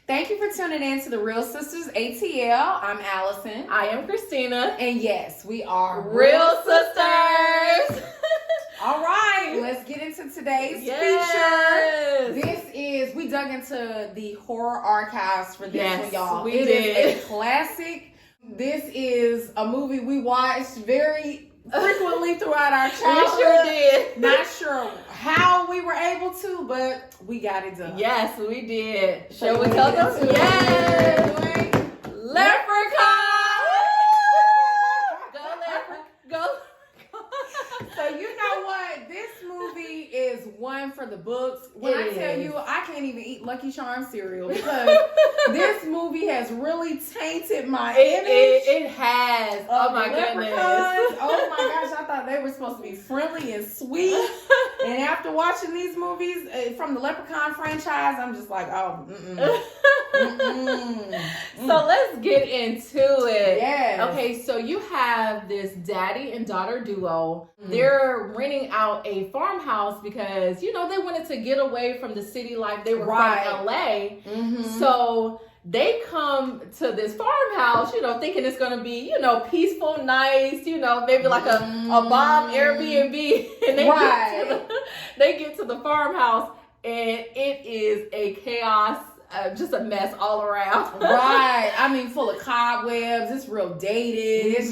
Thank you for tuning in to the Reel Sisters ATL. I'm Allison. I am Christina. And yes, we are Reel Sisters. All right, let's get into today's feature. We dug into the horror archives for this one, y'all. It is a classic. This is a movie we watched very frequently throughout our childhood. We sure did. Not sure how we were able to, but we got it done. Yes, we did. So Shall we tell them? Yes. Leprechaun. Go. So you know what? This movie is one for the books. When I tell you, I can't even eat Lucky Charms cereal because this movie has really tainted my image. It has. Oh my goodness. Oh my gosh, I thought they were supposed to be friendly and sweet. And after watching these movies from the Leprechaun franchise, I'm just like, oh, So let's get into it. Yes. Okay, so you have this daddy and daughter duo. They're renting out a farmhouse because, they wanted to get away from the city life. They were from LA. So they come to this farmhouse, thinking it's going to be, peaceful, nice, maybe like a bomb Airbnb. And they get to the farmhouse and it is a chaos. Just a mess all around. Right. I mean, full of cobwebs. It's real dated.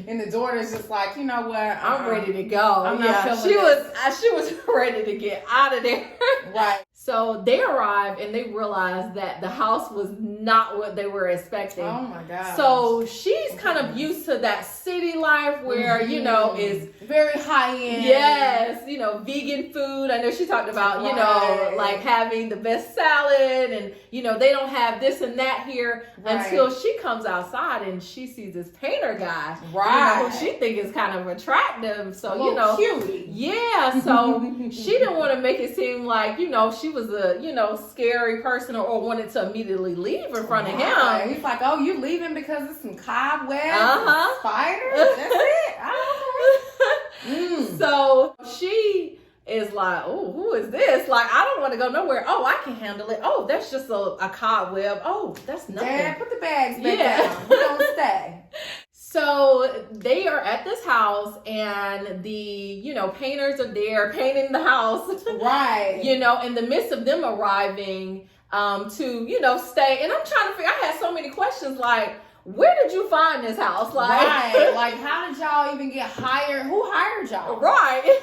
And the daughter's just like, you know what? I'm ready to go. I'm not feeling She was ready to get out of there. Right. So they arrive and they realize that the house was not what they were expecting. Oh my God. So she's kind of used to that city life where, is very high end. Yes, vegan food. I know she talked about, like having the best salad and, they don't have this and that here until she comes outside and she sees this painter guy. Right. Who she thinks is kind of attractive. So, cutie. Yeah. So she didn't want to make it seem like, she was a, scary person or wanted to immediately leave in front of him. He's like, oh, you leaving because of some cobwebs and spiders? That's it? So she is like, oh, who is this? Like, I don't want to go nowhere. Oh, I can handle it. Oh, that's just a cobweb. Oh, that's nothing. Dad, put the bags back down. We're going to stay. So they are at this house and the, painters are there painting the house. Right. In the midst of them arriving to, stay. And I'm trying to figure, I had so many questions like, where did you find this house? Like how did y'all even get hired? Who hired y'all? Right.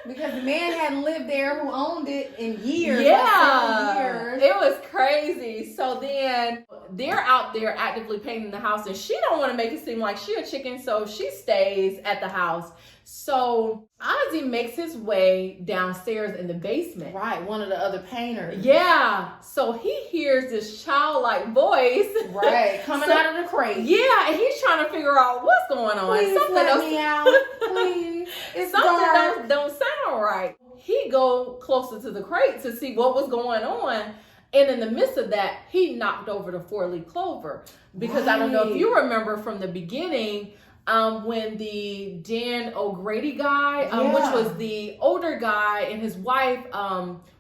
Because the man hadn't lived there who owned it in years. Yeah. It was crazy. So then they're out there actively painting the house and she don't want to make it seem like she a chicken, so she stays at the house. So Ozzy makes his way downstairs in the basement. Right, one of the other painters. Yeah. So he hears this childlike voice. Right, coming out of the crate. Yeah, and he's trying to figure out what's going on. Please let me out. Please. It's something don't sound right. He go closer to the crate to see what was going on. And in the midst of that, he knocked over the 4-leaf clover. Because I don't know if you remember from the beginning, when the Dan O'Grady guy, which was the older guy and his wife,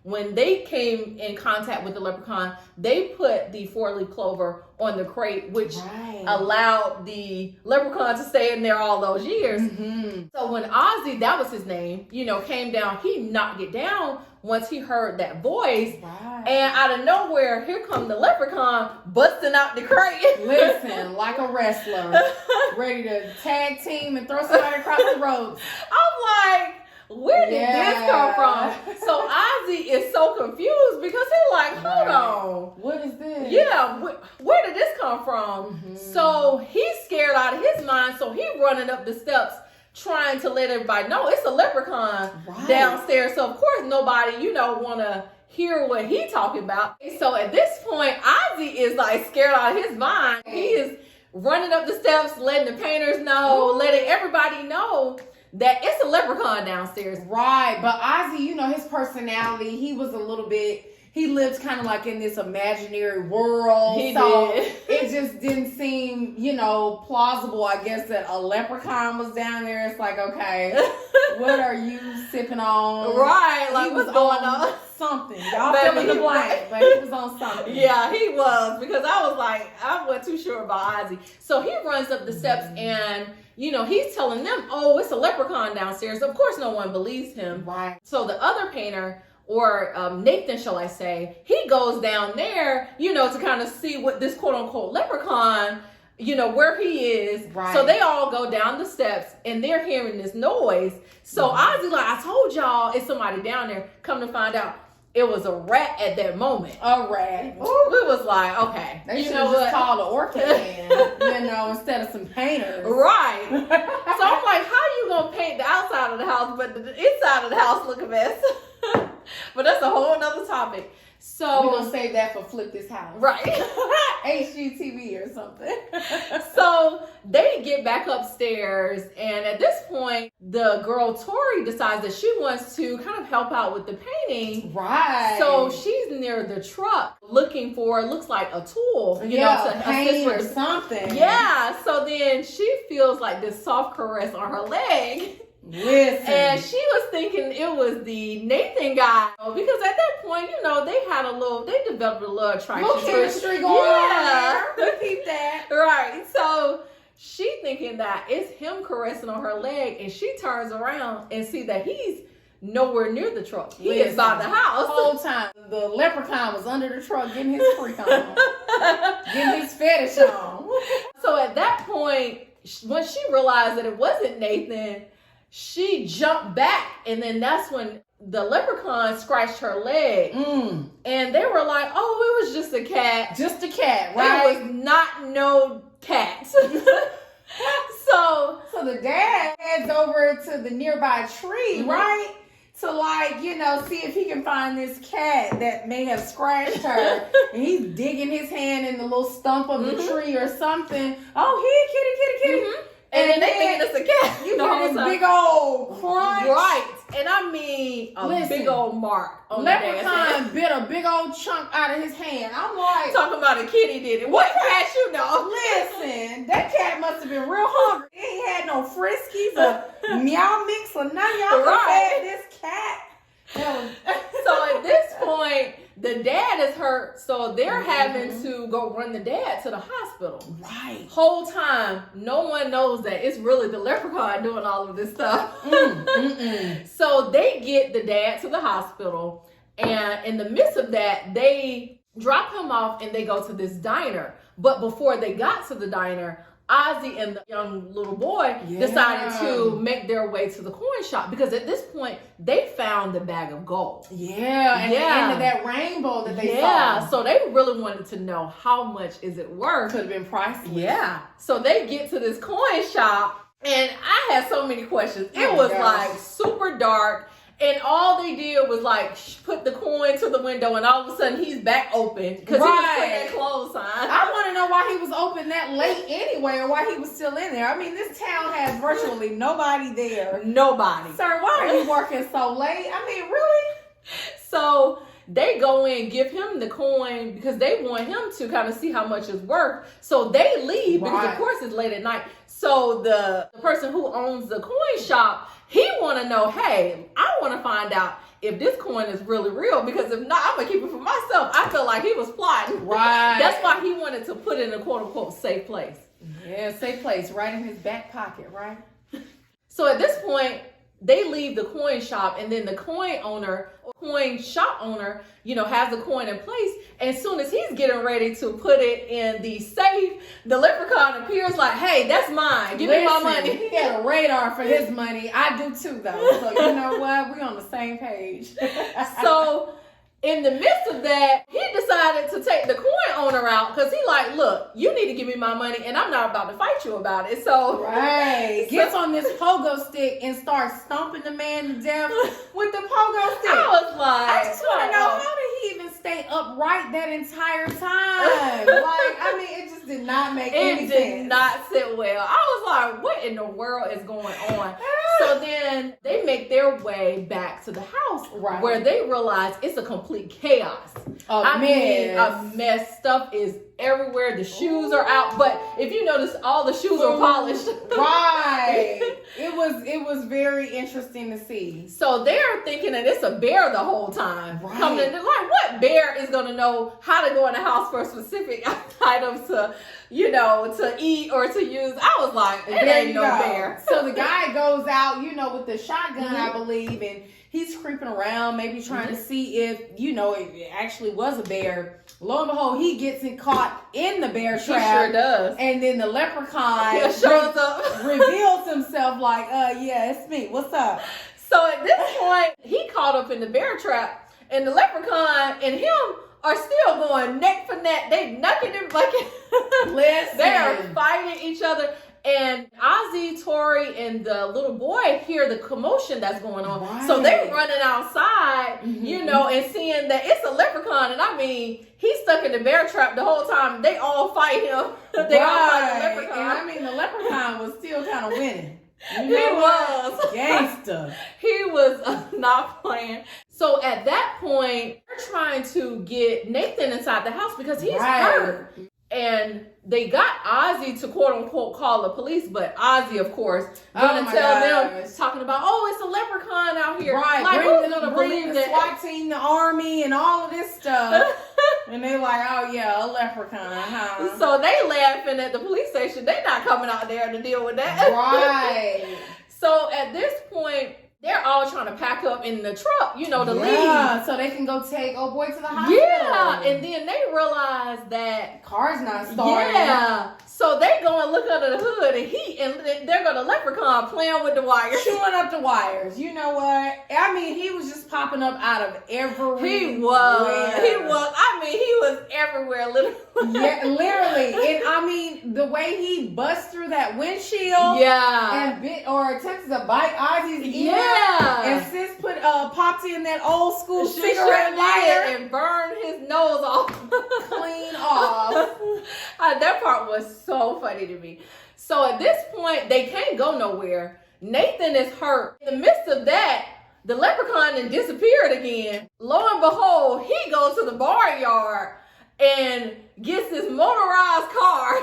when they came in contact with the leprechaun, they put the 4-leaf clover on the crate, which allowed the leprechaun to stay in there all those years. So when Ozzy, that was his name, came down, he knocked it down once he heard that voice. And out of nowhere, here come the leprechaun busting out the crate. Listen, like a wrestler, ready to tag team and throw somebody across the ropes. I'm like, where did this come from? So Ozzy is so confused because he's like, hold on. What is this? Yeah, where did this come from? So he's scared out of his mind, so he's running up the steps trying to let everybody know it's a leprechaun downstairs. So of course nobody, want to hear what he talking about. So at this point, Ozzy is like scared out of his mind. He is running up the steps, letting the painters know, letting everybody know that it's a leprechaun downstairs. Right, but Ozzy, his personality, he was a little bit, he lived kind of like in this imaginary world. He so did. It just didn't seem, plausible, I guess, that a leprechaun was down there. It's like, okay, what are you sipping on? Right, like what's going on? something. Y'all fill in the blank, but he was on something. Yeah, he was, because I was like, I wasn't too sure about Ozzy. So he runs up the steps and, you know, he's telling them, oh, it's a leprechaun downstairs. Of course, no one believes him. Right. So the other painter, or Nathan, shall I say, he goes down there, you know, to kind of see what this quote unquote leprechaun, you know, where he is. Right. So they all go down the steps and they're hearing this noise. So Ozzy like, I told y'all it's somebody down there. Come to find out, it was a rat at that moment. A rat. Ooh, we was like, okay. They should have just called an orchid man, you know, instead of some painters. Right. So I'm like, how you gonna paint the outside of the house, but the inside of the house look a mess? But that's a whole nother topic. So we're gonna save that for Flip This House. Right. HGTV or something. So they get back upstairs, and at this point, the girl Tori decides that she wants to kind of help out with the painting. Right. So she's near the truck looking for, looks like a tool, you know, to paint assist or with something. Yeah. So then she feels like this soft caress on her leg. Listen. And she was thinking it was the Nathan guy, because at that point, you know, they developed a little attraction. Little chemistry going on there. We peeped that. Right. So she thinking that it's him caressing on her leg, and she turns around and see that he's nowhere near the truck. He is by the house. The whole time, the leprechaun was under the truck getting his freak on. Getting his fetish on. So at that point, when she realized that it wasn't Nathan, she jumped back, and then that's when the leprechaun scratched her leg. And they were like, oh, it was just a cat. Just a cat, right? It was not no cat. So the dad heads over to the nearby tree, right? To, like, you know, see if he can find this cat that may have scratched her. And he's digging his hand in the little stump of the tree or something. Oh, here, kitty. And then they think it's a cat. You know, this big old crunch. Right. And I mean, big old mark on the leprechaun bit a big old chunk out of his hand. I'm like, talking about a kitty did it. What cat you know? Listen, that cat must have been real hungry. He ain't had no Friskies or Meow Mix or none. Y'all fed this cat. So at this point, the dad is hurt, so they're having to go run the dad to the hospital. Right. Whole time, no one knows that it's really the leprechaun doing all of this stuff. So they get the dad to the hospital, and in the midst of that, they drop him off and they go to this diner. But before they got to the diner, Ozzy and the young little boy decided to make their way to the coin shop, because at this point they found the bag of gold. And the end of that rainbow that they saw. Yeah, so they really wanted to know how much is it worth. Could have been priceless. Yeah. So they get to this coin shop, and I had so many questions. It was like super dark. And all they did was like put the coin to the window, and all of a sudden he's back open because he was putting that close sign. I want to know why he was open that late anyway, or why he was still in there. I mean, this town has virtually nobody there. Nobody. Sir, why are you working so late? I mean, really? So they go in, give him the coin because they want him to kind of see how much it's worth. So they leave because of course it's late at night. So the person who owns the coin shop, he want to know, hey, I want to find out if this coin is really real, because if not, I'm going to keep it for myself. I feel like he was plotting. Right. That's why he wanted to put it in a quote-unquote safe place. Yeah, safe place, right in his back pocket, right? So at this point, they leave the coin shop, and then the coin shop owner, you know, has the coin in place. And as soon as he's getting ready to put it in the safe, the leprechaun appears like, hey, that's mine. Give me my money. He got a radar for his money. I do too, though. So you know what? We're on the same page. So in the midst of that, he decided to take the coin owner out because he like, look, you need to give me my money, and I'm not about to fight you about it. So gets on this pogo stick and starts stomping the man to death with the pogo stick. I was like, I just want to know, how did he even stay upright that entire time? Like, I mean, it just did not make any sense. It did not sit well. I was like, what in the world is going on? So then they make their way back to the house, right, where they realize it's a complete chaos. I mean, a mess. Stuff is everywhere. The shoes are out, but if you notice, all the shoes are polished. Right. It was very interesting to see. So they're thinking that it's a bear the whole time. Right. Coming in, like, what bear is going to know how to go in the house for specific items to, you know, to eat or to use? I was like, it ain't no bear. So the guy goes out, you know, with the shotgun, I believe, and he's creeping around, maybe trying to see if, you know, it actually was a bear. Lo and behold, he gets caught in the bear trap. He sure does. And then the leprechaun shows up, reveals himself like, yeah, it's me. What's up? So at this point, he caught up in the bear trap, and the leprechaun and him are still going neck for neck. They knucking and bucking. Listen. They are fighting each other. And Ozzy, Tori, and the little boy hear the commotion that's going on. Right. So they're running outside, you know, and seeing that it's a leprechaun. And I mean, he's stuck in the bear trap the whole time. They all fight him. They all fight the leprechaun. And I mean, the leprechaun was still kind of winning. You know, he was. Gangster. He was not playing. So at that point, they're trying to get Nathan inside the house because he's hurt. And they got Ozzy to quote unquote call the police, but Ozzy, of course, gonna tell them, talking about, oh, it's a leprechaun out here. Right, like, who's gonna believe the that? SWAT team, the army, and all of this stuff. And they like, oh yeah, a leprechaun, huh? So they laughing at the police station. They not coming out there to deal with that. Right. So at this point, they're all trying to pack up in the truck, you know, to leave. Yeah, so they can go take old boy to the hospital. Yeah, and then they realize that car's not starting. Yeah, so they go and look under the hood, and they're gonna leprechaun playing with the wires, chewing up the wires. You know what? I mean, he was just popping up out of everywhere. He was. I mean, he was everywhere, literally. Yeah, literally. And I mean, the way he busts through that windshield. Yeah. And attempts to bite Ozzy's ear. Yeah. And sis popped in that old school cigarette lighter and burned his nose off. Clean off. That part was so funny to me. So at this point, they can't go nowhere. Nathan is hurt. In the midst of that, the leprechaun then disappeared again. Lo and behold, he goes to the barnyard and gets this motorized car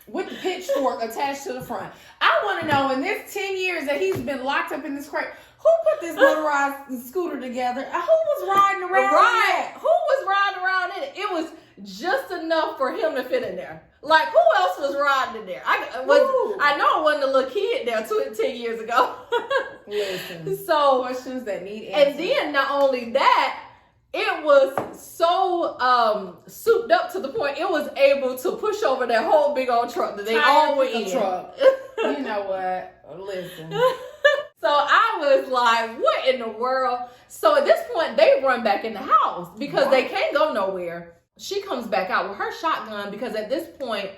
with the pitchfork attached to the front. I want to know, in this 10 years that he's been locked up in this crate, who put this motorized scooter together? Who was riding around in it? Who was riding around in it? It was just enough for him to fit in there. Like, who else was riding in there? I know it wasn't a little kid there 10 years ago. Listen, so questions that need answers. And then not only that, it was so souped up to the point it was able to push over that whole big old truck that they all were in. Truck. You know what? Listen. So I was like, what in the world? So at this point, they run back in the house because they can't go nowhere. She comes back out with her shotgun because at this point,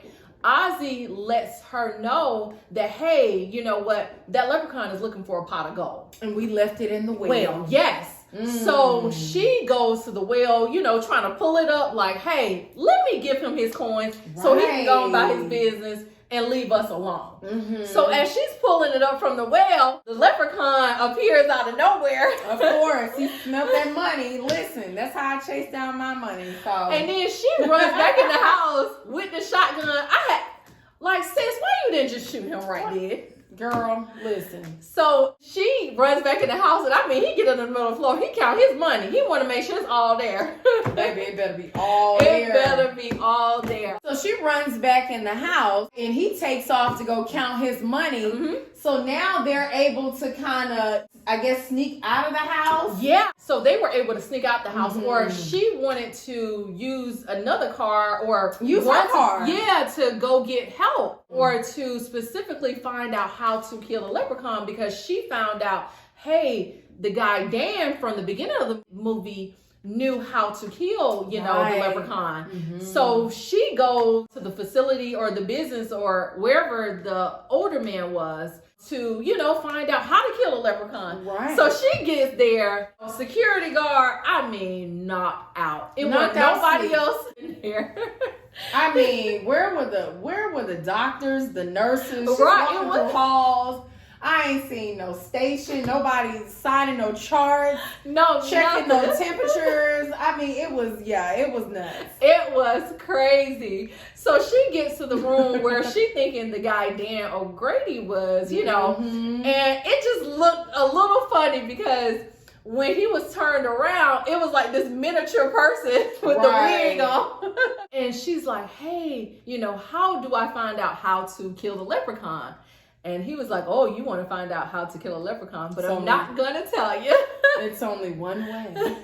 Ozzy lets her know that, hey, you know what? That leprechaun is looking for a pot of gold. And we left it in the well. Well, yes. So she goes to the well, you know, trying to pull it up like, hey, let me give him his coins so he can go about his business and leave us alone. So as she's pulling it up from the well, the leprechaun appears out of nowhere. Of course, he smelled that money. Listen, that's how I chase down my money. So. And then she runs back in the house with the shotgun. Sis, why you didn't just shoot him right there? Girl, listen. So she runs back in the house, and I mean, he get in the middle of the floor. He count his money. He want to make sure it's all there. Baby, it better be all there. It better be all there. So she runs back in the house, and he takes off to go count his money. So now they're able to kind of, I guess, sneak out of the house. Yeah. So they were able to sneak out the house, or she wanted to use another car, or use her car. To go get help, or to specifically find out how to kill the leprechaun, because she found out, hey, the guy Dan from the beginning of the movie knew how to kill, the leprechaun. So she goes to the facility or the business or wherever the older man was, to, you know, find out how to kill a leprechaun. Right. So she gets there, security guard, I mean, knocked out. It was nobody else in there. I mean, where were the doctors, the nurses? She's Right, walking through halls. I ain't seen no station. Nobody signing no charts. No, checking no temperatures. I mean, it was nuts. It was crazy. So she gets to the room where she thinking the guy Dan O'Grady was, you know, and it just looked a little funny because when he was turned around, it was like this miniature person with the wig on. And she's like, hey, you know, how do I find out how to kill the leprechaun? And he was like, oh, you want to find out how to kill a leprechaun, but I'm not going to tell you. It's only one way.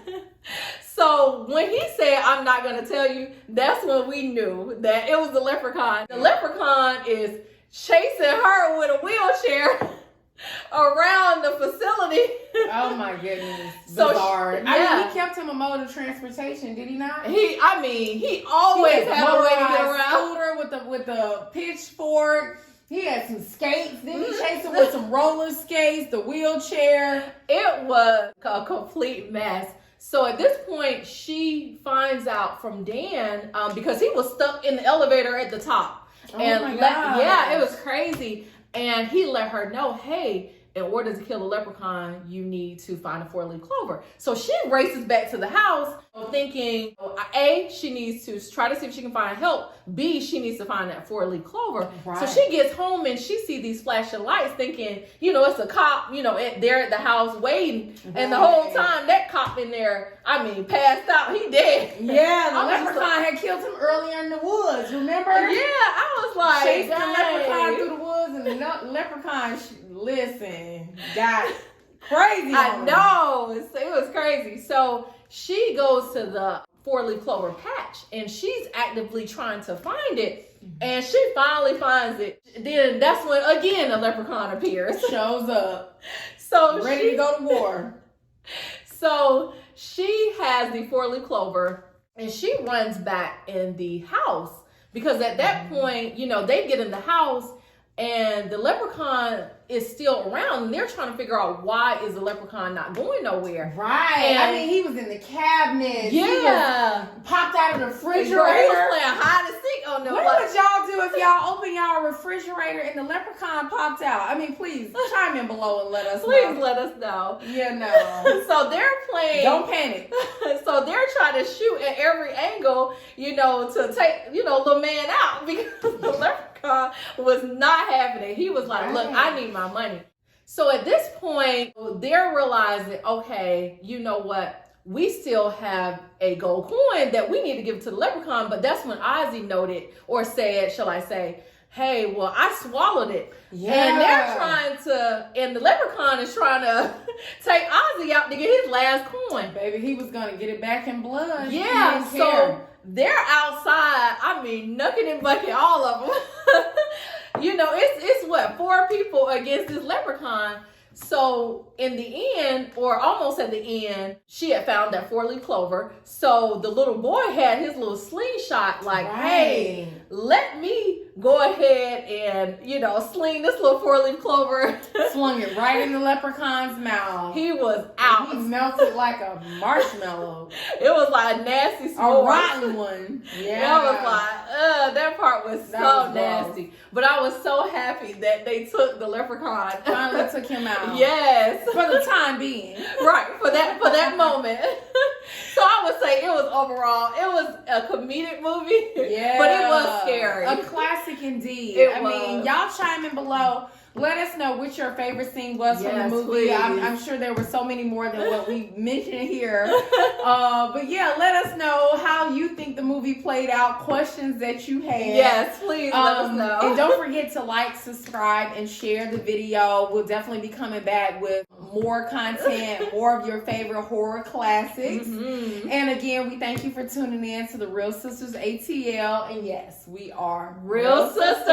So when he said, I'm not going to tell you, that's when we knew that it was the leprechaun. The leprechaun is chasing her with a wheelchair around the facility. Oh my goodness. So bizarre. I mean, he kept him a mode of transportation, did he not? He always had a way to get around. Scooter with the pitchfork. He had some skates. Then he chased him with some roller skates, the wheelchair. It was a complete mess. So at this point, she finds out from Dan because he was stuck in the elevator at the top. Oh my God. Yeah, it was crazy. And he let her know, hey, in order to kill the leprechaun, you need to find a 4-leaf clover. So she races back to the house thinking, A, she needs to try to see if she can find help. B, she needs to find that 4-leaf clover. Right. So she gets home and she sees these flashing lights thinking, you know, it's a cop, you know, there at the house waiting. Right. And the whole time that cop in there, I mean, passed out. He dead. Yeah, the leprechaun had killed him earlier in the woods, remember? Yeah, I was like, chased the leprechaun through the woods and the leprechaun, listen, got crazy. I know. It was crazy. So she goes to the 4-leaf clover patch and she's actively trying to find it. And she finally finds it. Then that's when, again, the leprechaun appears. Shows up. So ready to go to war. So she has the 4-leaf clover and she runs back in the house because at that point, you know, they get in the house and the leprechaun is still around and they're trying to figure out why is the leprechaun not going nowhere. Right. And I mean, he was in the cabinet. Yeah. He popped out of the refrigerator. He was playing hide and seek on them. What would y'all do if y'all open y'all refrigerator and the leprechaun popped out? I mean, please chime in below and let us know. Please let us know. Yeah, no. So they're playing. Don't panic. So they're trying to shoot at every angle, you know, to take, you know, little man out because the leprechaun was not having it. He was like, look, I need my money. So at this point, they're realizing, okay, you know what? We still have a gold coin that we need to give to the leprechaun. But that's when Ozzy noted or said, shall I say, hey, well, I swallowed it. Yeah. And they're trying to, and the leprechaun is trying to take Ozzy out to get his last coin. Baby, he was going to get it back in blood. Yeah, so they're outside, I mean, knucking and bucking all of them. You know, it's what, 4 people against this leprechaun. So in the end, or almost at the end, she had found that 4-leaf clover. So the little boy had his little slingshot like, hey, let me go ahead and, you know, sling this little 4-leaf clover. Slung it right in the leprechaun's mouth. He was out. He melted like a marshmallow. It was like a nasty smoke. A rotten one. Yeah. I was like, that part was so nasty. But I was so happy that they took the leprechaun. Finally took him out. Yes. For the time being. Right. For that moment. So I would say it was overall, it was a comedic movie. Yeah. But it was scary. A classic indeed. I mean, y'all chime in below. Let us know what your favorite scene was from the movie. I'm sure there were so many more than what we mentioned here. But yeah, let us know how you think the movie played out, questions that you had. Yes, please let us know. And don't forget to like, subscribe, and share the video. We'll definitely be coming back with more content, more of your favorite horror classics. Mm-hmm. And again, we thank you for tuning in to the Reel Sisters ATL. And yes, we are Reel Sisters.